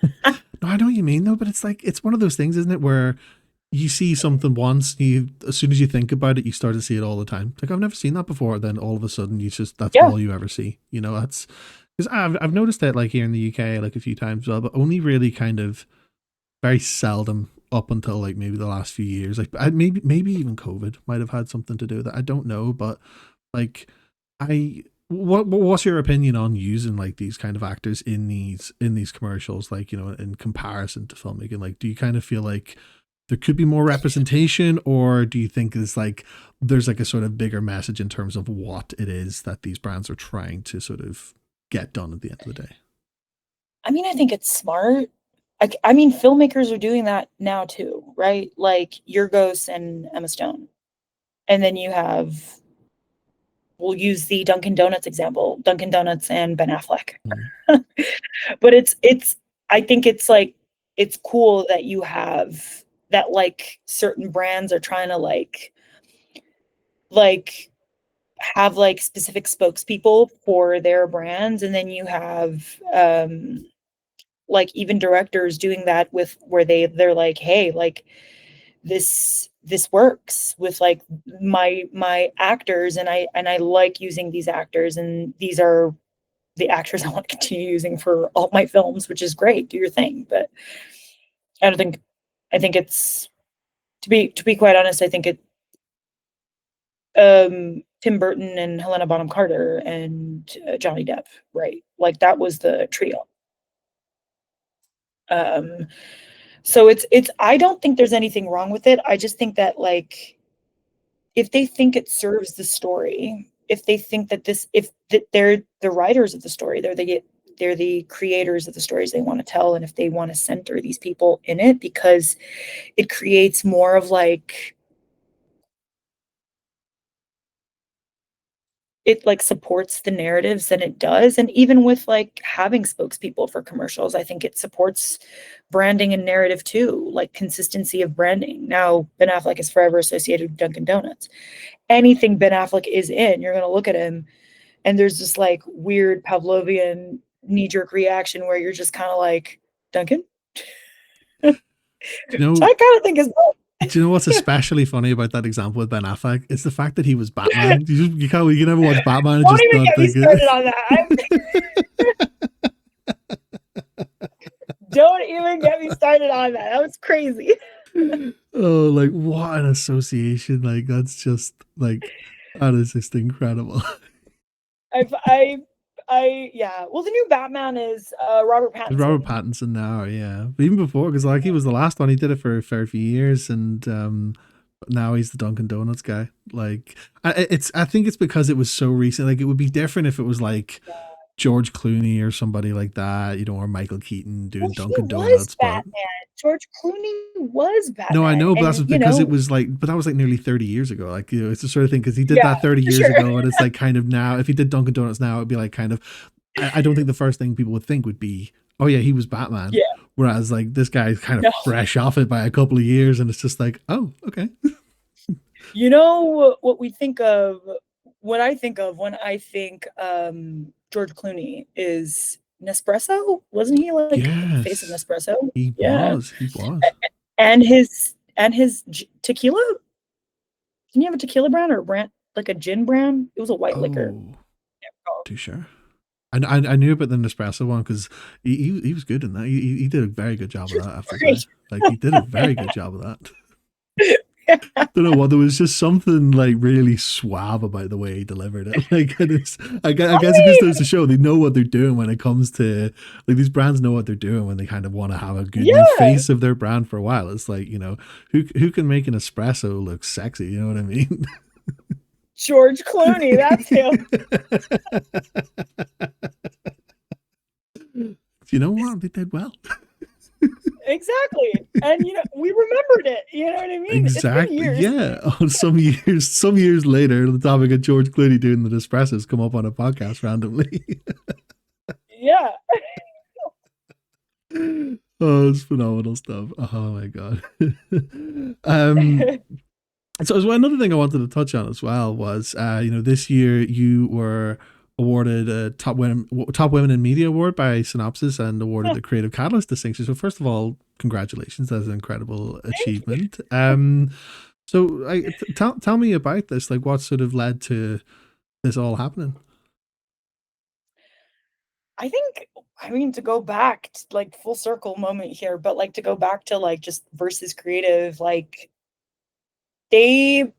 No, I know what you mean though, but it's like, it's one of those things, isn't it, where you see something once, you, as soon as you think about it, you start to see it all the time. It's like, I've never seen that before. Then all of a sudden, that's Yeah. all you ever see. That's because I've noticed that, like, here in the UK, like a few times as well, but only really kind of very seldom up until like maybe the last few years. Like, maybe even COVID might have had something to do with it. I don't know, but like, what's your opinion on using like these kind of actors in these commercials, like, in comparison to filmmaking? Like, do you kind of feel like there could be more representation, or do you think it's like there's like a sort of bigger message in terms of what it is that these brands are trying to sort of get done at the end of the day? I mean, I think it's smart. I mean, filmmakers are doing that now too, right? Like Yorgos and Emma Stone. And then you have, we'll use the Dunkin' Donuts example, Dunkin' Donuts and Ben Affleck. Mm. But it's I think it's like it's cool that you have that, like certain brands are trying to like have like specific spokespeople for their brands, and then you have like even directors doing that with where they're like, hey, like this works with like my actors, and I like using these actors, and these are the actors I want to continue using for all my films, which is great. Do your thing. But I don't think I think it's to be quite honest, I think it Tim Burton and Helena Bonham Carter and Johnny Depp, right? Like that was the trio. Um so it's I don't think there's anything wrong with it. I just think that like if they think it serves the story, if they think that this if that they're the writers of the story, they're the creators of the stories they want to tell, and if they want to center these people in it because it creates more of like it like supports the narratives than it does. And even with like having spokespeople for commercials, I think it supports branding and narrative too, like consistency of branding. Now Ben Affleck is forever associated with Dunkin' Donuts. Anything Ben Affleck is in, you're going to look at him and there's this like weird Pavlovian knee-jerk reaction where you're just kind of like Duncan. So Do you know? I kind of think is Do you know what's especially funny about that example with Ben Affleck? It's the fact that he was Batman. You can never watch Batman and don't just even not get me think started on that. Don't even get me started on that. That was crazy. Oh, like what an association! Like that's just like that is just incredible. I've, yeah. Well, the new Batman is Robert It's Robert Pattinson. Pattinson now, yeah. But even before, because like he was the last one, he did it for a fair few years, and now he's the Dunkin' Donuts guy. Like, I think it's because it was so recent. Like, it would be different if it was like George Clooney or somebody like that, you know, or Michael Keaton Well, doing he Dunkin' was Donuts. But Batman. George Clooney was no, I Batman, know, but that's and just because it was like, but that was like nearly 30 years ago. Like, you know, it's the sort of thing because he did yeah, that 30 for years sure. ago, and it's like kind of now, if he did Dunkin' Donuts now, it'd be like kind of, I don't think the first thing people would think would be, oh yeah, he was Batman. Yeah, Whereas like this guy's kind of no. fresh off it by a couple of years, and it's just like, oh, okay. You know what we think of, what I think of when I think George Clooney is Nespresso. Wasn't he like the face of Yes, Nespresso? he Yeah, was. He was. and his tequila. Didn't he have a tequila brand or a brand like a gin brand? It was a white liquor. Oh, Oh, too sure. I knew about the Nespresso one because he was good in that. He did a very good job of that. I have to say, great. like he did a very good job of that. Don't know what there was just something like really suave about the way he delivered it. Like and it's, I guess it just Right. goes to show they know what they're doing when it comes to like these brands know what they're doing when they kind of want to have a good new Yeah. face of their brand for a while. It's like you know who can make an espresso look sexy. You know what I mean? George Clooney, that's him. You know what? They did well. Exactly. And we remembered it. You know what I mean? It's been Exactly. years. Yeah. Oh, some years later, the topic of George Clooney doing the espressos come up on a podcast randomly. Yeah. Oh, it's phenomenal stuff. Oh my god. um. So as well, another thing I wanted to touch on as well was, you know, this year you were awarded a top women in media award by Synopsis and awarded the Creative Catalyst distinction. So first of all, congratulations! That's an incredible Thank you. achievement. So tell me about this. Like, what sort of led to this all happening? I think, I mean, to go back to, like full circle moment here, but like to go back to like just versus creative, like they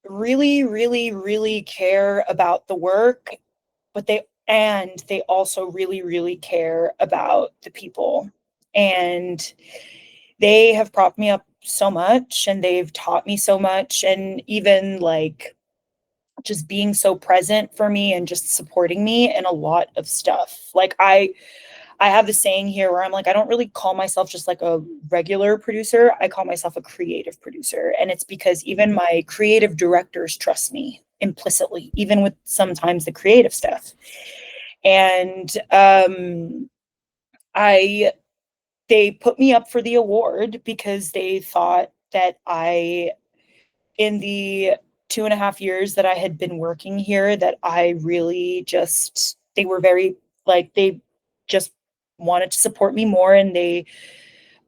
really, really, really care about the work, but they also really, really care about the people. And they have propped me up so much and they've taught me so much. And even like just being so present for me and just supporting me in a lot of stuff. Like I have the saying here where I'm like, I don't really call myself just like a regular producer. I call myself a creative producer. And it's because even my creative directors trust me implicitly, even with sometimes the creative stuff. And I they put me up for the award because they thought that in the 2.5 years that I had been working here, that I really just, they were very, like, they just wanted to support me more, and they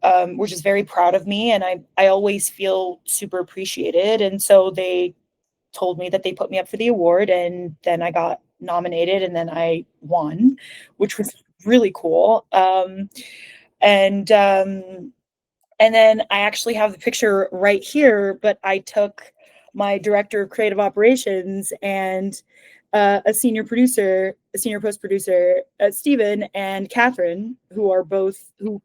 were just very proud of me, and I always feel super appreciated. And so they told me that they put me up for the award, and then I got nominated, and then I won, which was really cool. And then I actually have the picture right here, but I took my director of creative operations and a senior post producer, Stephen and Catherine, who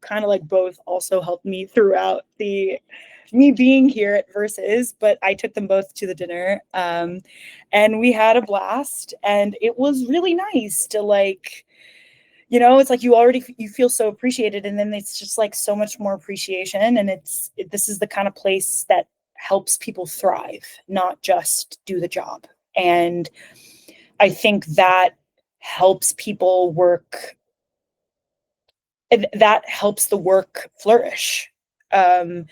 kind of like both also helped me throughout me being here at Versus, but I took them both to the dinner, and we had a blast, and it was really nice to like, it's like you feel so appreciated, and then it's just like so much more appreciation, and this is the kind of place that helps people thrive, not just do the job. And I think that helps people work, that helps the work flourish. And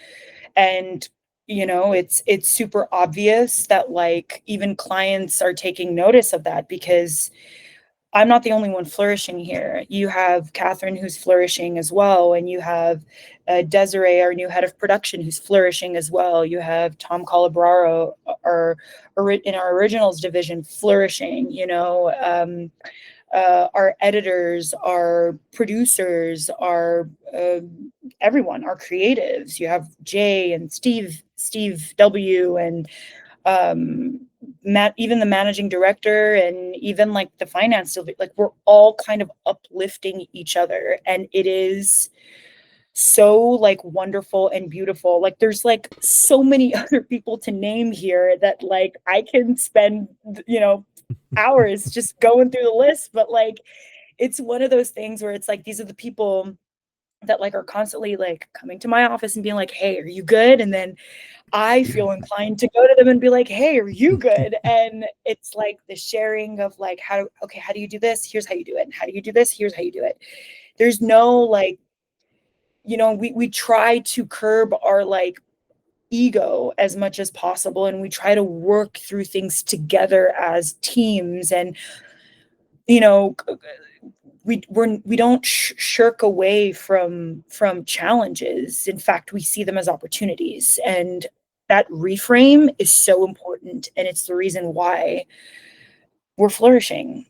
it's super obvious that like even clients are taking notice of that, because I'm not the only one flourishing here. You have Catherine, who's flourishing as well, and you have Desiree, our new head of production, who's flourishing as well. You have Tom Calabraro, in our originals division, flourishing. Our editors, our producers, our everyone, our creatives. You have Jay and Steve W, and even the managing director, and even like the finance, like we're all kind of uplifting each other, and it is so like wonderful and beautiful. Like there's like so many other people to name here that like I can spend hours just going through the list, but like it's one of those things where it's like these are the people that like are constantly like coming to my office and being like, hey, are you good? And then I feel inclined to go to them and be like, hey, are you good? And it's like the sharing of like, how do you do this? Here's how you do it. And how do you do this? Here's how you do it. There's no like, we try to curb our like ego as much as possible, and we try to work through things together as teams. And we don't shirk away from challenges. In fact, we see them as opportunities, and that reframe is so important, and it's the reason why we're flourishing.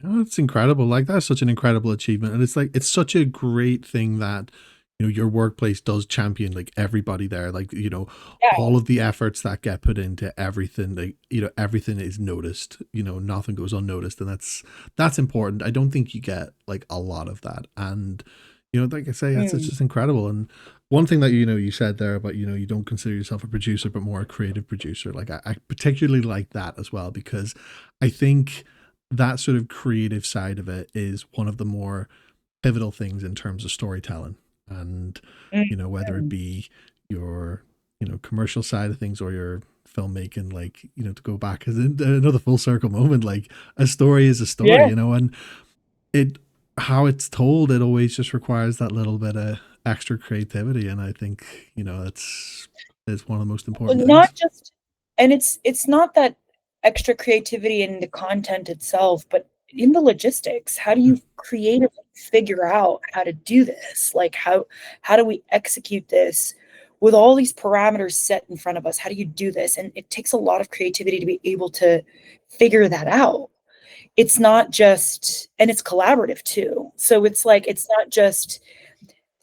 Oh, that's incredible. Like that's such an incredible achievement. And it's like it's such a great thing that your workplace does champion like everybody there. Like, Yeah. all of the efforts that get put into everything, like, everything is noticed. Nothing goes unnoticed. And that's important. I don't think you get like a lot of that. And like I say, it's just incredible. And one thing that you said there about you don't consider yourself a producer but more a creative producer, like I particularly like that as well, because I think that sort of creative side of it is one of the more pivotal things in terms of storytelling. And whether it be your commercial side of things or your filmmaking, like to go back as another full circle moment, like a story is a story. Yeah. And how it's told, it always just requires that little bit of extra creativity. And I think it's one of the most important Not things. just, and it's not that extra creativity in the content itself, but in the logistics. How do you creatively figure out how to do this? Like how do we execute this with all these parameters set in front of us? How do you do this? And it takes a lot of creativity to be able to figure that out. It's not just, and it's collaborative too. So it's like, it's not just,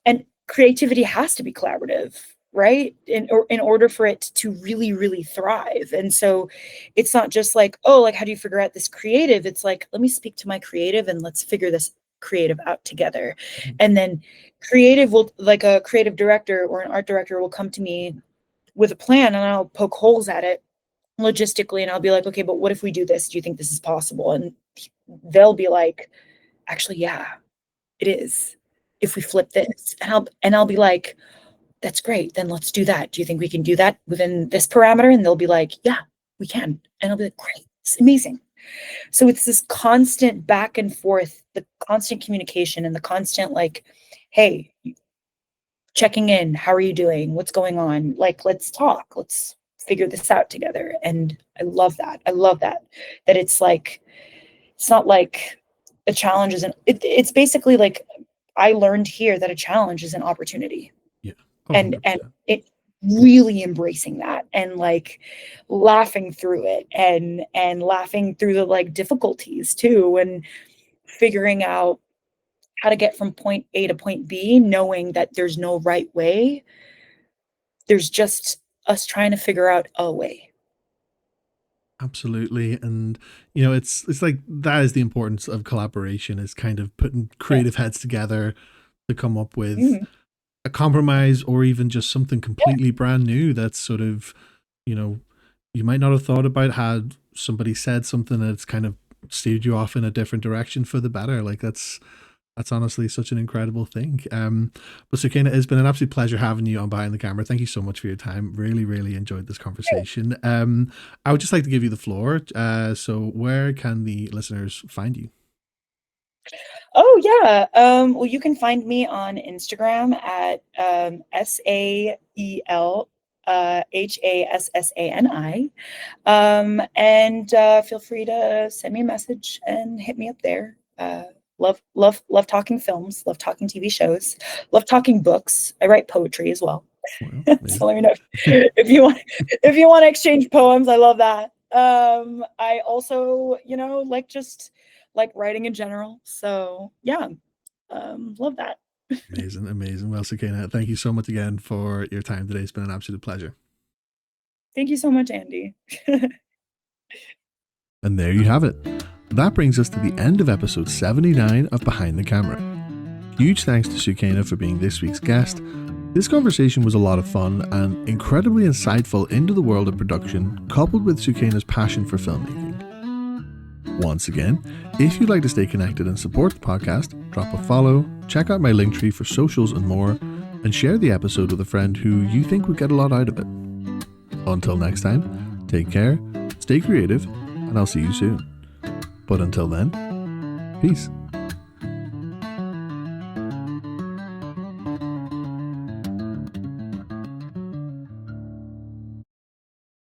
and creativity has to be collaborative, right? In order for it to really, really thrive. And so it's not just like, oh, like, how do you figure out this creative? It's like, let me speak to my creative and let's figure this creative out together. And then creative will, like a creative director or an art director will come to me with a plan, and I'll poke holes at it logistically, and I'll be like, okay, but what if we do this? Do you think this is possible? And they'll be like, actually, yeah, it is. If we flip this, and I'll be like, that's great. Then let's do that. Do you think we can do that within this parameter? And they'll be like, yeah, we can. And I'll be like, great, it's amazing. So it's this constant back and forth, the constant communication, and the constant like, hey, checking in. How are you doing? What's going on? Like, let's talk. Let's figure this out together. And I love that. I love that it's like, it's not like a challenge isn't, it's basically like I learned here that a challenge is an opportunity. Yeah. And 100%. it really embracing that and like laughing through it and laughing through the like difficulties too, and figuring out how to get from point A to point B, knowing that there's no right way. There's just us trying to figure out a way. Absolutely. And it's like that is the importance of collaboration, is kind of putting Yeah. creative heads together to come up with Mhm. a compromise, or even just something completely brand new that's sort of, you might not have thought about had somebody said something that's kind of steered you off in a different direction for the better. Like that's honestly such an incredible thing. But Soukaina, it's been an absolute pleasure having you on Behind the Camera. Thank you so much for your time. Really, really enjoyed this conversation. I would just like to give you the floor. So where can the listeners find you? Oh yeah. Well, you can find me on Instagram at SAEL HASSANI. And feel free to send me a message and hit me up there. Love talking films, love talking TV shows, love talking books. I write poetry as well. Well, So let me know if you want to exchange poems. I love that. I also, just like writing in general. So yeah, love that. amazing, amazing. Well, Soukaina, thank you so much again for your time today. It's been an absolute pleasure. Thank you so much, Andy. And there you have it. That brings us to the end of episode 79 of Behind the Camera. Huge thanks to Soukaina for being this week's guest. This conversation was a lot of fun and incredibly insightful into the world of production, coupled with Soukaina's passion for filmmaking. Once again, if you'd like to stay connected and support the podcast, drop a follow, check out my Linktree for socials and more, and share the episode with a friend who you think would get a lot out of it. Until next time, take care, stay creative, and I'll see you soon. But until then, peace.